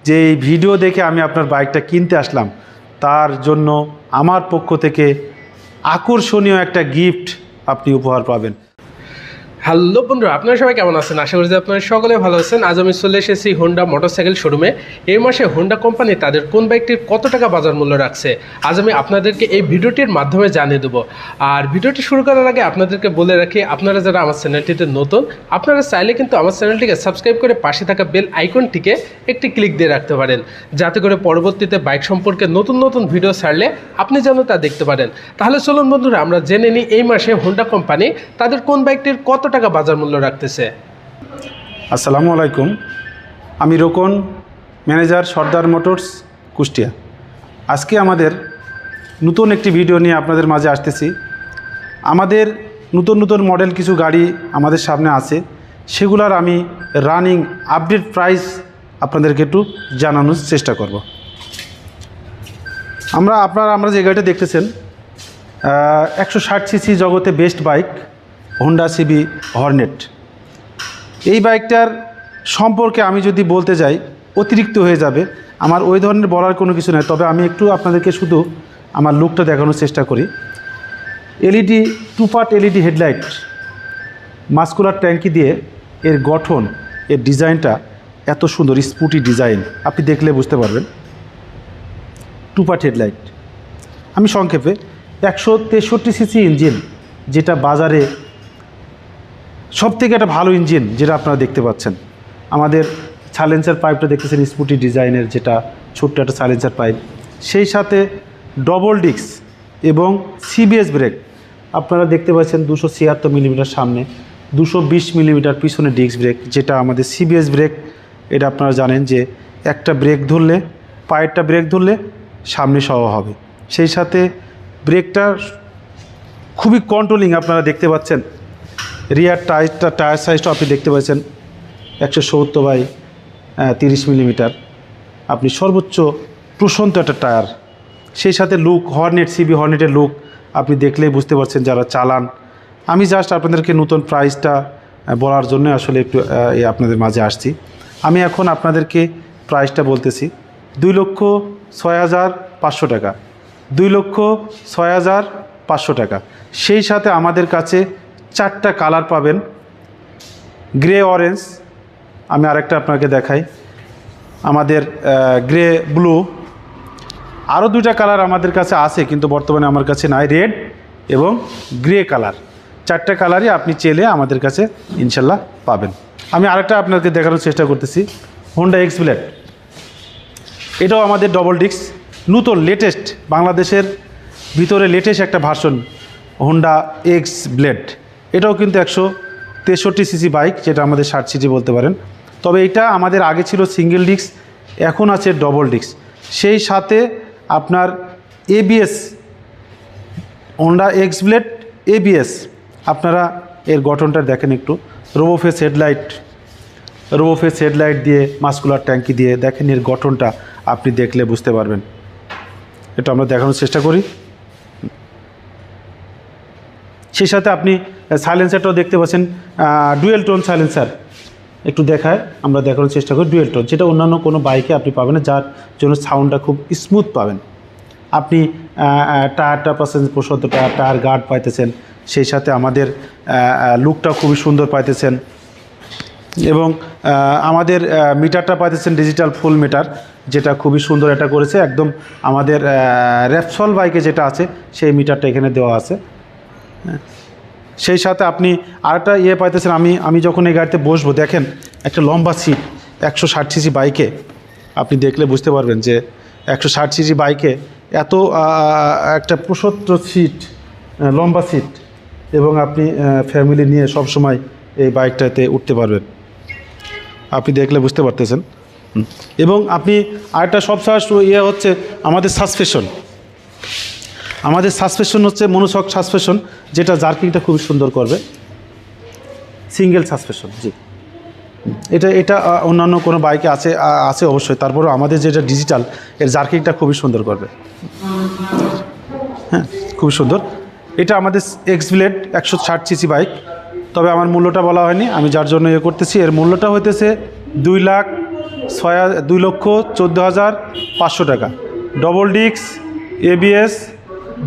যে এই ভিডিও দেখে আমি আপনার বাইকটা কিনতে আসলাম, তার জন্য আমার পক্ষ থেকে আকর্ষণীয় একটা গিফট আপনি উপহার পাবেন। হ্যালো বন্ধুরা, আপনারা সবাই কেমন আছেন? আশা করি যে আপনারা সকলে ভালো আছেন। আজ আমি চলে এসেছি হোন্ডা মোটরসাইকেল শোরুমে। এই মাসে হোন্ডা কোম্পানি তাদের কোন বাইকটির কত টাকা বাজার মূল্য রাখছে আজ আমি আপনাদেরকে এই ভিডিওটির মাধ্যমে জানিয়ে দেবো। আর ভিডিওটি শুরু করার আগে আপনাদেরকে বলে রাখি, আপনারা যারা আমার চ্যানেলটিতে নতুন, আপনারা চাইলে কিন্তু আমার চ্যানেলটিকে সাবস্ক্রাইব করে পাশে থাকা বেল আইকনটিকে একটি ক্লিক দিয়ে রাখতে পারেন, যাতে করে পরবর্তীতে বাইক সম্পর্কে নতুন নতুন ভিডিও ছাড়লে আপনি যেন তা দেখতে পারেন। তাহলে চলুন বন্ধুরা, আমরা জেনে নিই এই মাসে হোন্ডা কোম্পানি তাদের কোন বাইকটির কত টাকা বাজার মূল্য রাখতেছে। আসসালামু আলাইকুম, আমি রোকন, ম্যানেজার সর্দার মোটরস, কুষ্টিয়া। আজকে আমাদের নতুন একটি ভিডিও নিয়ে আপনাদের মাঝে আসতেছি। আমাদের নতুন নতুন মডেল কিছু গাড়ি আমাদের সামনে আছে, সেগুলার আমি রানিং আপডেট প্রাইস আপনাদেরকে একটু জানানোর চেষ্টা করব। আমরা যে গাড়িটা দেখতেছেন 160 সিসি জগতে best bike Honda CB Hornet. এই বাইকটার সম্পর্কে আমি যদি বলতে যাই অতিরিক্ত হয়ে যাবে, আমার ওই ধরনের বলার কোনো কিছু নয়। তবে আমি একটু আপনাদেরকে শুধু আমার লুকটা দেখানোর চেষ্টা করি। LED 2 part LED headlight, muscular ট্যাঙ্কি দিয়ে এর গঠন, এর ডিজাইনটা এত সুন্দর, স্পুটি ডিজাইন, আপনি দেখলে বুঝতে পারবেন। 2 পার্ট হেডলাইট। আমি সংক্ষেপে 163 সিসি ইঞ্জিন, যেটা বাজারে সবথেকে একটা ভালো ইঞ্জিন, যেটা আপনারা দেখতে পাচ্ছেন। আমাদের সাইলেন্সার পাইপটা দেখতেছেন স্পুটি ডিজাইনের, যেটা ছোট্ট একটা সাইলেন্সার পাইপ। সেই সাথে ডবল ডিস্ক এবং সিবিএস ব্রেক আপনারা দেখতে পাচ্ছেন। 276 মিলিমিটার সামনে, 220 মিলিমিটার পিছনে ডিস্ক ব্রেক, যেটা আমাদের সিবিএস ব্রেক। এটা আপনারা জানেন যে একটা ব্রেক ধরলে, পায়েরটা ব্রেক ধরলে সামনে সহ হবে। সেই সাথে ব্রেকটা খুবই কন্ট্রোলিং, আপনারা দেখতে পাচ্ছেন। রিয়ার টায়ার সাইজটা আপনি দেখতে পাচ্ছেন 170/30 মিলিমিটার, আপনি সর্বোচ্চ প্রশস্ত একটা টায়ার। সেই সাথে লুক, হর্নেট সিবি হর্নেটের লুক আপনি দেখলেই বুঝতে পারছেন যারা চালান। আমি জাস্ট আপনাদেরকে নতুন প্রাইসটা বলার জন্য আসলে একটু আপনাদের মাঝে আসছি। আমি এখন আপনাদেরকে প্রাইসটা বলতেছি 2,06,500 টাকা, 2,06,500 টাকা। সেই সাথে আমাদের কাছে 4টা কালার পাবেন, গ্রে অরেঞ্জ, আমি আরেকটা আপনাকে দেখাই, আমাদের গ্রে ব্লু, আরও 2টা কালার আমাদের কাছে আছে কিন্তু বর্তমানে আমার কাছে নাই, রেড এবং গ্রে কালার। 4টা কালারই আপনি চেলে আমাদের কাছে ইনশাল্লাহ পাবেন। আমি আরেকটা আপনাকে দেখানোর চেষ্টা করতেছি, হোন্ডা এক্স ব্লেড। এটাও আমাদের ডবল ডিস্ক, নতুন লেটেস্ট, বাংলাদেশের ভিতরে লেটেস্ট একটা ভার্সন হোন্ডা এক্স ব্লেড। এটাও কিন্তু 163 সিসি বাইক, যেটা আমাদের 60 সিসি বলতে পারেন। তবে এটা আমাদের আগে ছিল সিঙ্গেল ডিস্ক, এখন আছে ডবল ডিস্ক। সেই সাথে আপনার ABS, Honda x blade ABS, আপনারা এর গঠনটা দেখেন একটু। রোবোফেস হেডলাইট দিয়ে, মাস্কুলার ট্যাঙ্কি দিয়ে, দেখেন এর গঠনটা আপনি দেখলে বুঝতে পারবেন। এটা আমরা দেখানোর চেষ্টা করি। সেই সাথে আপনি সাইলেন্সারটাও দেখতে পাচ্ছেন, ডুয়েল টোন সাইলেন্সার। একটু দেখায়, আমরা দেখানোর চেষ্টা করি। ডুয়েল টোন, যেটা অন্যান্য কোনো বাইকে আপনি পাবেন না, যার জন্য সাউন্ডটা খুব স্মুথ পাবেন। আপনি টায়ারটা পাচ্ছেন প্রশস্ত টায়ার গার্ড পাইতেছেন। সেই সাথে আমাদের লুকটাও খুবই সুন্দর পাইতেছেন এবং আমাদের মিটারটা পাইতেছেন ডিজিটাল ফুল মিটার, যেটা খুবই সুন্দর এটা করেছে। একদম আমাদের র্যাপসল বাইকে যেটা আছে সেই মিটারটা এখানে দেওয়া আছে। সেই সাথে আপনি আরেকটা পাইতেছেন, আমি যখন এই গাড়িতে বসবো, দেখেন একটা লম্বা সিট। 160 সিসি বাইকে আপনি দেখলে বুঝতে পারবেন যে 160 সিসি বাইকে এত একটা প্রশস্ত সিট, লম্বা সিট, এবং আপনি ফ্যামিলি নিয়ে সব সময় এই বাইকটাতে উঠতে পারবেন, আপনি দেখলে বুঝতে পারতেছেন। এবং আপনি আরেকটা সবসময় হচ্ছে আমাদের সাসপেনশন হচ্ছে মনোশক সাসপেনশন, যেটা জার্কিংটা খুবই সুন্দর করবে। সিঙ্গেল সাসপেনশন, জি। এটা অন্যান্য কোনো বাইকে আছে অবশ্যই, তারপরেও আমাদের যেটা ডিজিটাল, এর জার্কিংটা খুবই সুন্দর করবে। হ্যাঁ, খুবই সুন্দর। এটা আমাদের এক্স ব্লেড 160 সিসি বাইক। তবে আমার মূল্যটা বলা হয়নি, আমি যার জন্য করতেছি, এর মূল্যটা হইতেছে 2,14,500 টাকা। ডবল ডিক্স ABS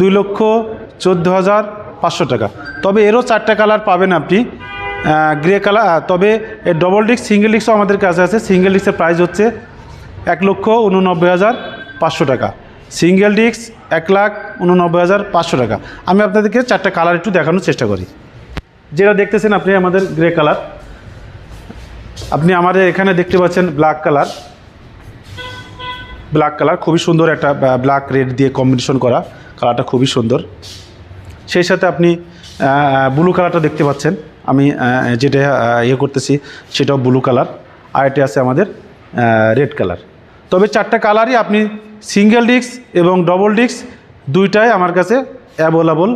2,14,500 টাকা। তবে এরও 4টা কালার পাবেন আপনি, গ্রে কালার। তবে এর ডবল ডিক্স সিঙ্গেল ডিক্সও আমাদের কাছে আছে। সিঙ্গেল ডিক্সের প্রাইস হচ্ছে 1,89,500 টাকা। সিঙ্গেল ডিক্স 1,89,500 টাকা। আমি আপনাদেরকে 4টা কালার একটু দেখানোর চেষ্টা করি। যেটা দেখতেছেন আপনি আমাদের গ্রে কালার, আপনি আমাদের এখানে দেখতে পাচ্ছেন ব্ল্যাক কালার। ব্ল্যাক কালার খুবই সুন্দর, একটা ব্ল্যাক রেড দিয়ে কম্বিনেশন করা কালারটা খুবই সুন্দর। সেই সাথে আপনি ব্লু কালারটা দেখতে পাচ্ছেন, আমি যেটা ইয়ে করতেছি সেটাও ব্লু কালার, আর এটা আছে আমাদের রেড কালার। তবে 4টা কালারই আপনি সিঙ্গেল ডিস্ক এবং ডবল ডিস্ক দুইটাই আমার কাছে অ্যাভেলেবল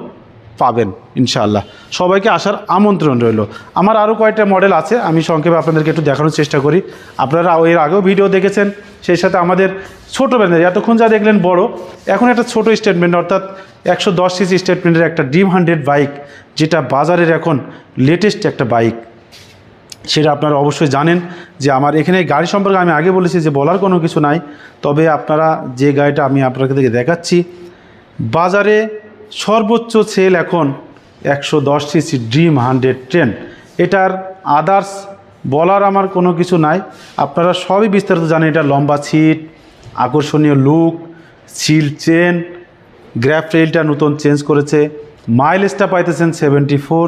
পাবেন ইনশাআল্লাহ। সবাইকে আসার আমন্ত্রণ রইল। আমার আরও কয়েকটা মডেল আছে, আমি সংক্ষেপে আপনাদেরকে একটু দেখানোর চেষ্টা করি। আপনারা এর আগেও ভিডিও দেখেছেন। সেই সাথে আমাদের ছোটো ব্যান্ডের, এতক্ষণ যা দেখলেন বড়, এখন একটা ছোটো স্টেটমেন্ট, অর্থাৎ 110 সিসি স্টেটমেন্টের একটা ড্রিম 100 বাইক, যেটা বাজারের এখন লেটেস্ট একটা বাইক, সেটা আপনারা অবশ্যই জানেন। যে আমার এখানে গাড়ি সম্পর্কে আমি আগে বলেছি যে বলার কোনো কিছু নাই। তবে আপনারা যে গাড়িটা আমি আপনাদেরকে দেখাচ্ছি, বাজারে সর্বোচ্চ সেল এখন 110 সিসি ড্রিম 110। এটার আদার্স বলার আমার কোনো কিছু নাই, আপনারা সবই বিস্তারিত জানেন। এটা লম্বা সিট, আকর্ষণীয় লুক, সিল চেন, গ্র্যাপ রেলটা নতুন চেঞ্জ করেছে, মাইলেজটা পাইতেছেন 74,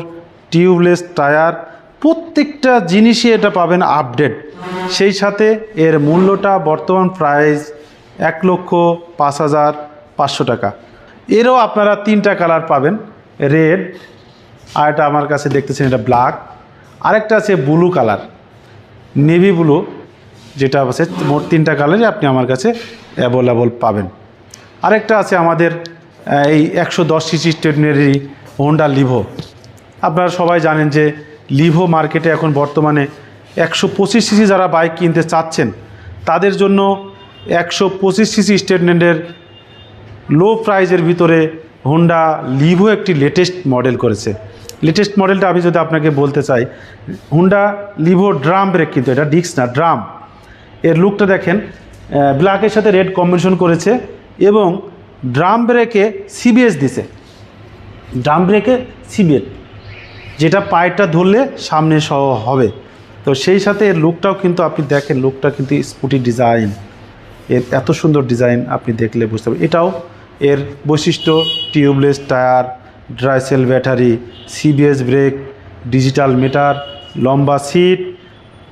টিউবলেস টায়ার, প্রত্যেকটা জিনিসই এটা পাবেন আপডেট। সেই সাথে এর মূল্যটা বর্তমান প্রাইস 1,05,500 টাকা। এরও আপনারা 3টা কালার পাবেন, রেড, আর এটা আমার কাছে দেখতেছেন এটা ব্ল্যাক, আরেকটা আছে ব্লু কালার, নেভি ব্লু, যেটা আছে। মোট 3টা কালারই আপনি আমার কাছে অ্যাভেলেবল পাবেন। আরেকটা আছে আমাদের এই 110 সিসি স্টেটমেন্টারি হোন্ডা লিভো। আপনারা সবাই জানেন যে লিভো মার্কেটে এখন বর্তমানে 125 সিসি যারা বাইক কিনতে চাচ্ছেন তাদের জন্য 125 সিসি স্টেটমেন্টের লো প্রাইজের ভিতরে হোন্ডা লিভো একটি লেটেস্ট মডেল করেছে। লেটেস্ট মডেলটা আমি যদি আপনাকে বলতে চাই, হোন্ডা লিভো ড্রাম ব্রেক, কিন্তু এটা ডিস্ক না, ড্রাম। এর লুকটা দেখেন, ব্ল্যাকের সাথে রেড কম্বিনেশন করেছে এবং ড্রাম ব্রেকে সিবিএস দিছে। ড্রাম ব্রেকে সিবিএস, যেটা পায়েরটা ধরলে সামনে সহ হবে। তো সেই সাথে এর লুকটাও কিন্তু আপনি দেখেন, লুকটা কিন্তু স্কুটি ডিজাইন, এর এত সুন্দর ডিজাইন আপনি দেখলে বুঝতে পারবেন। এটাও এর বৈশিষ্ট্য, tubeless tyre, dry cell battery, CBS brake, digital meter, লম্বা সিট,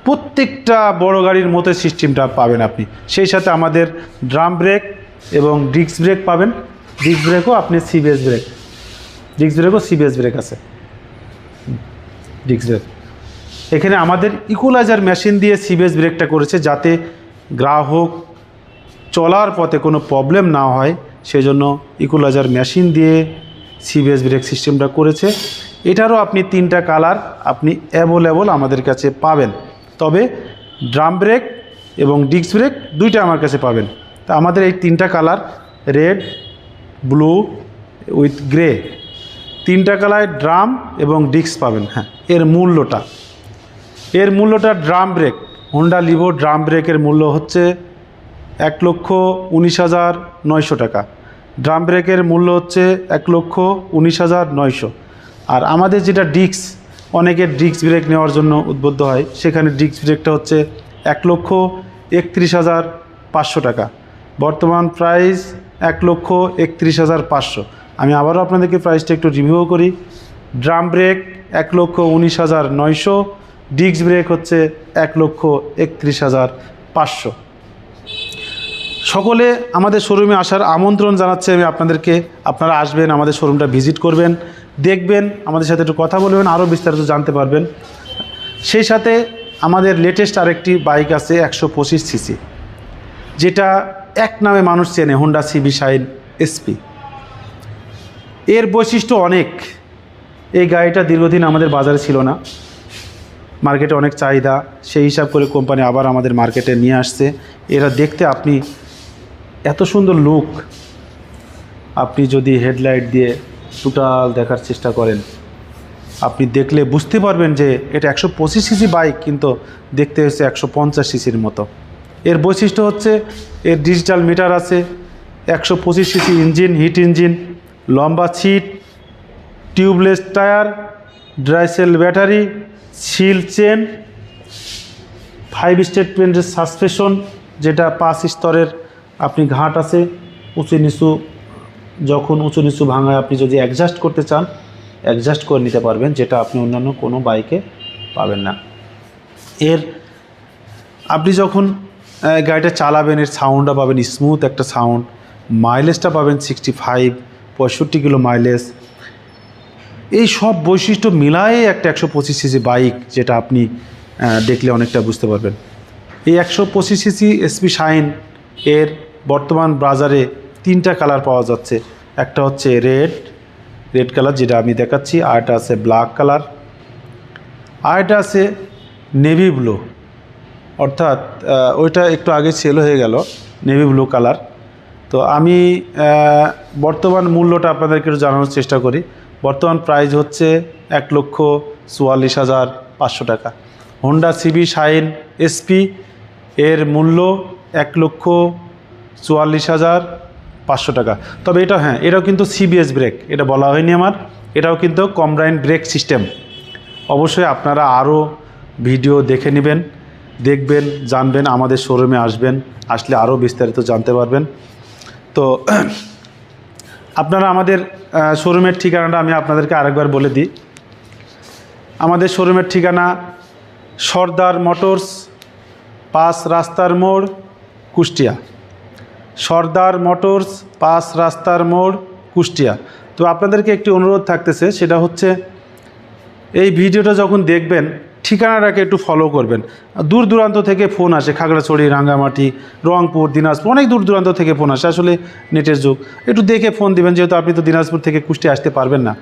প্রত্যেকটা বড় গাড়ির মতো সিস্টেমটা পাবেন আপনি। সেই সাথে আমাদের ড্রাম ব্রেক এবং ডিস্ক ব্রেক পাবেন। ডিস্ক ব্রেকও আপনি সিবিএস ব্রেক, ডিস্ক ব্রেকও সিবিএস ব্রেক আছে, ডিস্ক ব্রেক। এখানে আমাদের ইকুয়ালাইজার মেশিন দিয়ে সিবিএস ব্রেকটা করেছে, যাতে গ্রাহক চলার পথে কোনো প্রবলেম না হয়, সেজন্য ইকুয়ালাইজার মেশিন দিয়ে সিবিএস ব্রেক সিস্টেমটা করেছে। এটারও আপনি 3টা কালার আপনি অ্যাভেলেবল আমাদের কাছে পাবেন। তবে ড্রাম ব্রেক এবং ডিস্ক ব্রেক দুইটা আমার কাছে পাবেন। তা আমাদের এই 3টা colour, red, blue with grey, 3টা কালার ড্রাম এবং ডিস্ক পাবেন। হ্যাঁ, এর মূল্যটা drum brake, Honda Livo drum ব্রেকের মূল্য হচ্ছে 1,19,900 টাকা। ড্রাম ব্রেকের মূল্য হচ্ছে 1,19,900। আর আমাদের যেটা ডিস্ক, অনেকের ডিস্ক ব্রেক নেওয়ার জন্য উদ্বুদ্ধ হয়, সেখানে ডিস্ক ব্রেকটা হচ্ছে 1,31,500 টাকা। বর্তমান প্রাইস 1,31,500। আমি আবারও আপনাদেরকে প্রাইসটা একটু রিভিউ করি। ড্রাম ব্রেক 1,19,900, ডিস্ক ব্রেক হচ্ছে 1,31,500। সকলে আমাদের শোরুমে আসার আমন্ত্রণ জানাচ্ছি আমি আপনাদেরকে। আপনারা আসবেন, আমাদের শোরুমটা ভিজিট করবেন, দেখবেন, আমাদের সাথে একটু কথা বলবেন, আরও বিস্তারিত জানতে পারবেন। সেই সাথে আমাদের লেটেস্ট আরেকটি বাইক আছে 125 সিসি, যেটা এক নামে মানুষ চেনে, হোন্ডা সিবি শাইন এসপি। এর বৈশিষ্ট্য অনেক। এই গাড়িটা দীর্ঘদিন আমাদের বাজারে ছিল না, মার্কেটে অনেক চাহিদা, সেই হিসাব করে কোম্পানি আবার আমাদের মার্কেটে নিয়ে আসছে। এরা দেখতে আপনি এত সুন্দর লুক, আপনি যদি হেডলাইট দিয়ে টোটাল দেখার চেষ্টা করেন, আপনি দেখলে বুঝতে পারবেন যে এটা 125 সিসি বাইক, কিন্তু দেখতে হচ্ছে 150 সিসির মতো। এর বৈশিষ্ট্য হচ্ছে এর ডিজিটাল মিটার আছে, 125 সিসি ইঞ্জিন, হিট ইঞ্জিন, লম্বা seat, tubeless tyre, dry cell battery, seal chain, 5 স্টেটমেন্টের সাসপেনশন, যেটা 5 স্তরের আপনি ঘাট আছে, উঁচু নিচু, যখন উঁচু নিচু ভাঙায় আপনি যদি অ্যাডজাস্ট করতে চান অ্যাডজাস্ট করে নিতে পারবেন, যেটা আপনি অন্যান্য কোনো বাইকে পাবেন না। এর আপনি যখন গাড়িটা চালাবেন এর সাউন্ডটা পাবেন স্মুথ একটা সাউন্ড, মাইলেজটা পাবেন 65 কিলো মাইলেজ। এই সব বৈশিষ্ট্য মিলায়ে একটা 125 সিসি বাইক, যেটা আপনি দেখলে অনেকটা বুঝতে পারবেন। এই 125 সিসি এসপি শাইন এর বর্তমান বাজারে 3টা কালার পাওয়া যাচ্ছে। একটা হচ্ছে রেড কালার, যেটা আমি দেখাচ্ছি, আর একটা আছে ব্ল্যাক কালার, আর একটা আছে নেভি ব্লু, অর্থাৎ ওইটা একটু আগে সেল হয়ে গেল, নেভি ব্লু কালার। তো আমি বর্তমান মূল্যটা আপনাদেরকে একটু জানানোর চেষ্টা করি। বর্তমান প্রাইস হচ্ছে 1,44,500 টাকা। হোন্ডা সিবি শাইন এসপি এর মূল্য 1,44,500 টাকা। তবে এটা হ্যাঁ, এটাও কিন্তু সিবিএস ব্রেক, এটা বলা হয়নি আমার, এটাও কিন্তু কম্বাইন্ড ব্রেক সিস্টেম। অবশ্যই আপনারা আরও ভিডিও দেখে নেবেন, দেখবেন, জানবেন, আমাদের শোরুমে আসবেন, আসলে আরও বিস্তারিত জানতে পারবেন। তো আপনারা আমাদের শোরুমের ঠিকানাটা আমি আপনাদেরকে আরেকবার বলে দিই। আমাদের শোরুমের ঠিকানা সর্দার মোটরস, 5 রাস্তার মোড়, কুষ্টিয়া। সর্দার মোটরস, 5 রাস্তার মোড়, কুষ্টিয়া। তো আপনাদেরকে একটি অনুরোধ থাকতেছে, সেটা হচ্ছে এই ভিডিওটা যখন দেখবেন ঠিকানাটাকে একটু ফলো করবেন। দূর দূরান্ত থেকে ফোন আসে, খাগড়াছড়ি, রাঙ্গামাটি, রংপুর, দিনাজপুর, অনেক দূর দূরান্ত থেকে ফোন আসে। আসলে নেটের যুগ, একটু দেখে ফোন দিবেন, যেহেতু আপনি তো দিনাজপুর থেকে কুষ্টিয়া আসতে পারবেন না,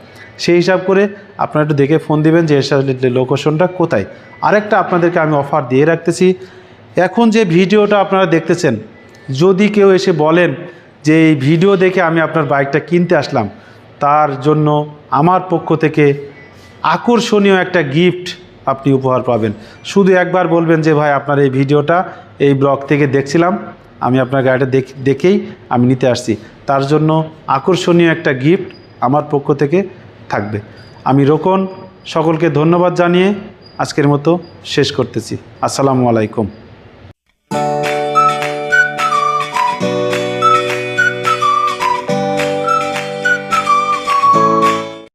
সেই হিসাব করে আপনারা একটু দেখে ফোন দিবেন যে লোকেশনটা কোথায়। আরেকটা আপনাদেরকে আমি অফার দিয়ে রাখতেছি, এখন যে ভিডিওটা আপনারা দেখতেছেন, যদি কেউ এসে বলেন যে এই ভিডিও দেখে আমি আপনার বাইকটা কিনতে আসলাম, তার জন্য আমার পক্ষ থেকে আকর্ষণীয় একটা গিফট আপনি উপহার পাবেন। শুধু একবার বলবেন যে ভাই আপনার এই ভিডিওটা এই ব্লগ থেকে দেখছিলাম, আমি আপনার গাড়িটা দেখেই আমি নিতে আসছি, তার জন্য আকর্ষণীয় একটা গিফট আমার পক্ষ থেকে থাকবে। আমি রোকন সকলকে ধন্যবাদ জানিয়ে আজকের মতো শেষ করতেছি। আসসালামু আলাইকুম।